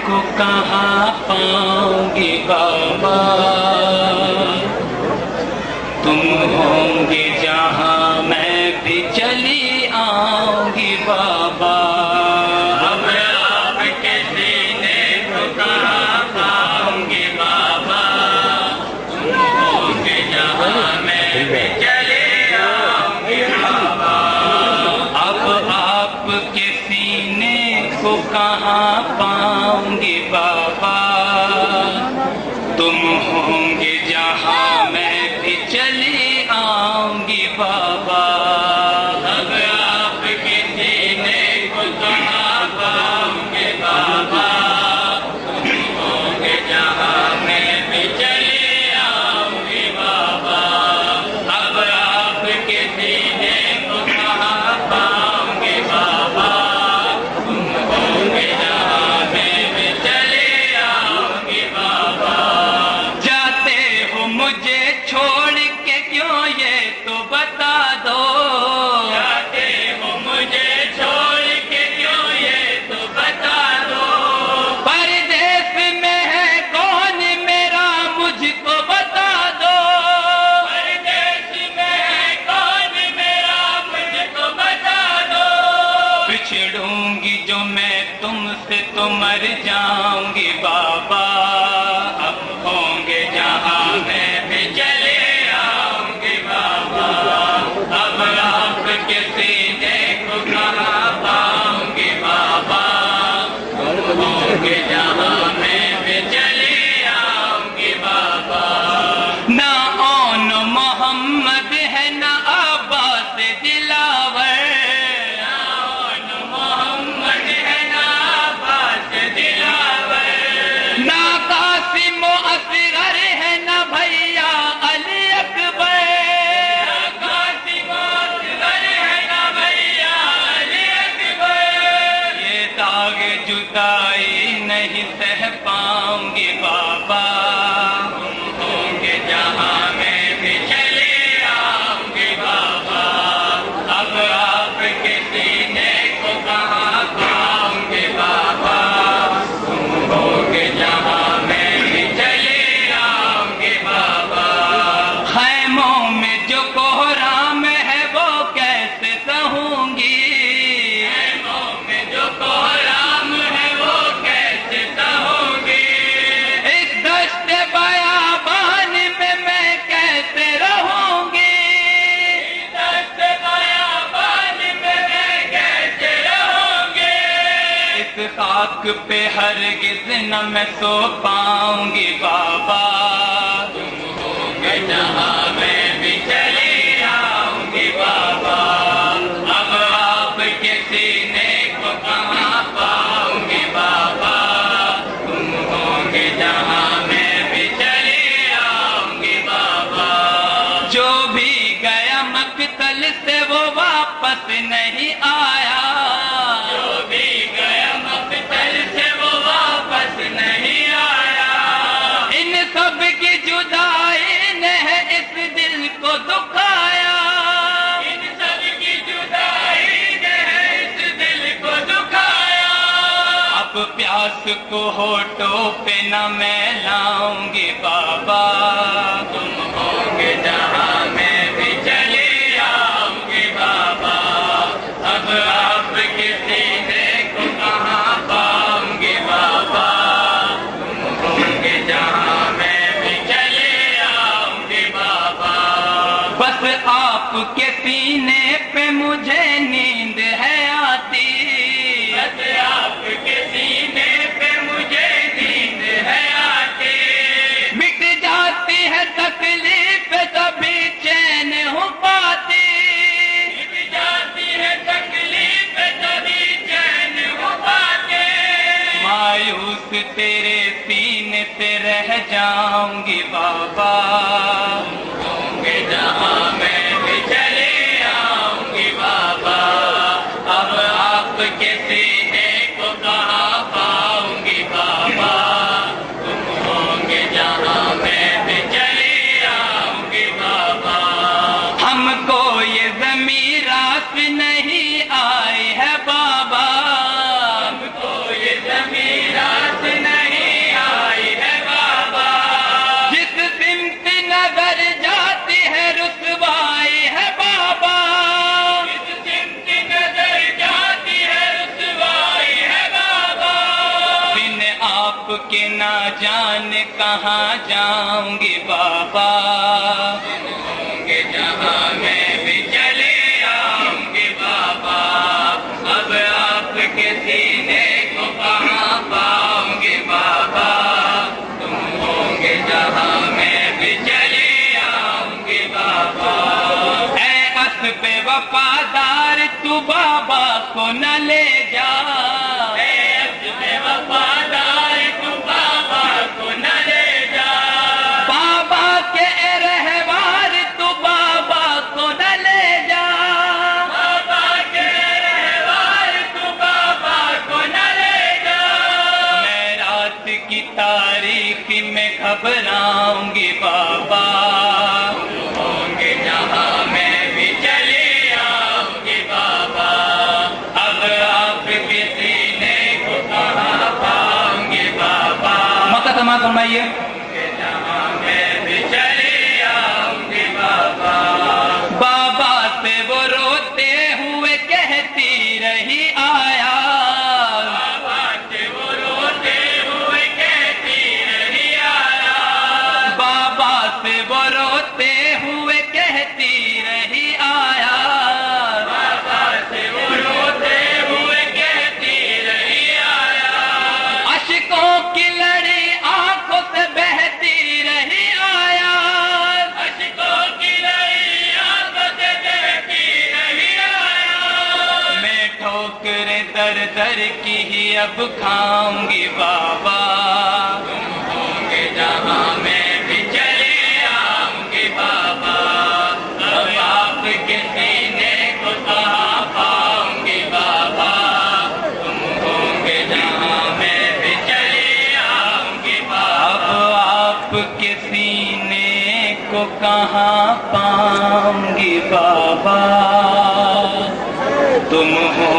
को कहाँ पाऊंगी बाबा, तुम होंगे जहाँ मैं भी चली आऊंगी बाबा। अब आपके सीने को कहाँ पाऊंगी बाबा, तुम होंगे जहाँ मैं भी चली आऊंगी बाबा। अब आपके सीने को कहाँ पाऊंगी बाबा, तुम होंगे जहाँ मैं भी चली आऊंगी बाबा। अब आपके सीने को कहाँ पाऊंगी बाबा, तुम होंगे जहाँ मैं भी चली आऊंगी बाबा। अब आपके सीने को कहाँ पाऊंगी बाबा, तुम होंगे जहाँ मैं भी चली आऊंगी बाबा। जाते हो मुझे छोड़ के क्यों ये तो बता दो, जाते हो मुझे छोड़ के क्यों ये तो बता दो। परदेश में है कौन मेरा मुझको बता दो, परदेश में है कौन मेरा मुझको बता दो। बिछड़ूंगी जो मैं तुमसे तो मर जाऊंगी बाबा। अब होंगे जहाँ मैं भी चले आऊंगी बाबा। अब आपके सीने को कहाँ पाऊंगी बाबा, तुम होंगे जहाँ मैं भी चले आऊंगी बाबा। ना ओन मोहम्मद है ना अब्बास दिलावर, ना ओन मोहम्मद है ना अब्बास दिलावर। ना कासिम असगर है ना भैया अली अकबर, ना कासिम असगर है ना भैया अली अकबर। ये दाग जुदाई नहीं सह पाऊंगी बाबा, तुम होंगे जहाँ मैं भी चले आऊंगी बाबा। अब आपके सीने को कहाँ पाऊंगी बाबा, तुम होंगे जहाँ मैं भी चले आऊंगी बाबा। खैमों में जो कोहराम है वो कैसे सहूंगी, खैमों में जो कोहराम है वो कैसे सहूंगी। इस दश्त बयाबान में मैं कैसे रहूंगी, इस दश्त बयाबान में मैं कैसे रहूंगी। इस खाक पे हरगिज़ न मैं सो पाऊंगी बाबा, तुम होंगे जहाँ मैं भी चली आऊंगी बाबा। अब आपके सीने को कहाँ पाऊंगी बाबा, तुम होंगे जहाँ मैं भी चली आऊंगी बाबा। जो भी गया मक्तल से वो वापस नहीं आया, जो भी गया मक्तल से वो वापस नहीं आया। इन सब की जुदाई ने है इस दिल को दुखाया, इन सब की जुदाई ने है इस दिल को दुखाया। अब प्यास को होठों पे न मैं लाऊंगी बाबा, तुम होंगे जहाँ मैं भी चली आऊंगी बाबा। अब आपके सीने को कहाँ पाऊंगी बाबा, तुम होंगे जहाँ मैं भी चली आऊंगी बाबा। बस आपके सीने पे मुझे नींद है आती, बस आपके सीने पे मुझे नींद है आती। मिट जाती है तकलीफ तभी चैन हो पाती, मिट जाती है तकलीफ तभी चैन हो पाती। मायूस तेरे सीने से रह जाऊंगी बाबा, होंगे जहाँ मैं भी चली आऊंगी बाबा। अब आपके सीने को कहाँ पाऊंगी बाबा, तुम होंगे जहाँ मैं भी चली आऊंगी बाबा। हमको ये ज़मीं रास नहीं आई है बाबा, हमको ये ज़मीं रास के ना जाने कहाँ जाऊंगी बाबा, होंगे जहाँ मैं भी चले आऊंगी बाबा, अब आपके सीने को कहाँ पाऊंगी बाबा, तुम होंगे जहाँ मैं भी चले आऊंगी बाबा। ऐ असबे वफादार तू बाबा को न ले जा, ऐ असबे वफादार तू बाबा को न ले जा, बाबा के रहवार तू बाबा को न ले जा, बाबा के रहवार तू बाबा को न ले जा। मैं रात की तारीकी में घबराऊंगी बाबा, होंगे जहाँ मैं भी चले आऊंगी बाबा, अब आपके सीने को कहाँ पाऊंगी बाबा। मक्का तमाम फरमाइए, जहाँ मैं भी चले आऊंगी बाबा। बाबा से वो रोते हुए कहती रही आया, बाबा से वो रोते हुए कहती रही आया, बाबा से वो रोते हुए कहती रही आया, बाबा से वो रोते हुए कहती रही आया, अश्कों की लड़ी आंखों से बहती रही आया, अश्कों की लड़ी आंखों से बहती रही आया। मैं ठोकरें दर दर की ही अब खाऊंगी बाबा, तुम होंगे जहाँ मैं भी चले आऊंगी बाबा, अब आपके सीने को कहाँ पाऊंगी बाबा, तुम होंगे जहाँ मैं भी चले आऊंगी बाबा, अब आपके सीने को कहाँ पाऊंगी बाबा, तुम हो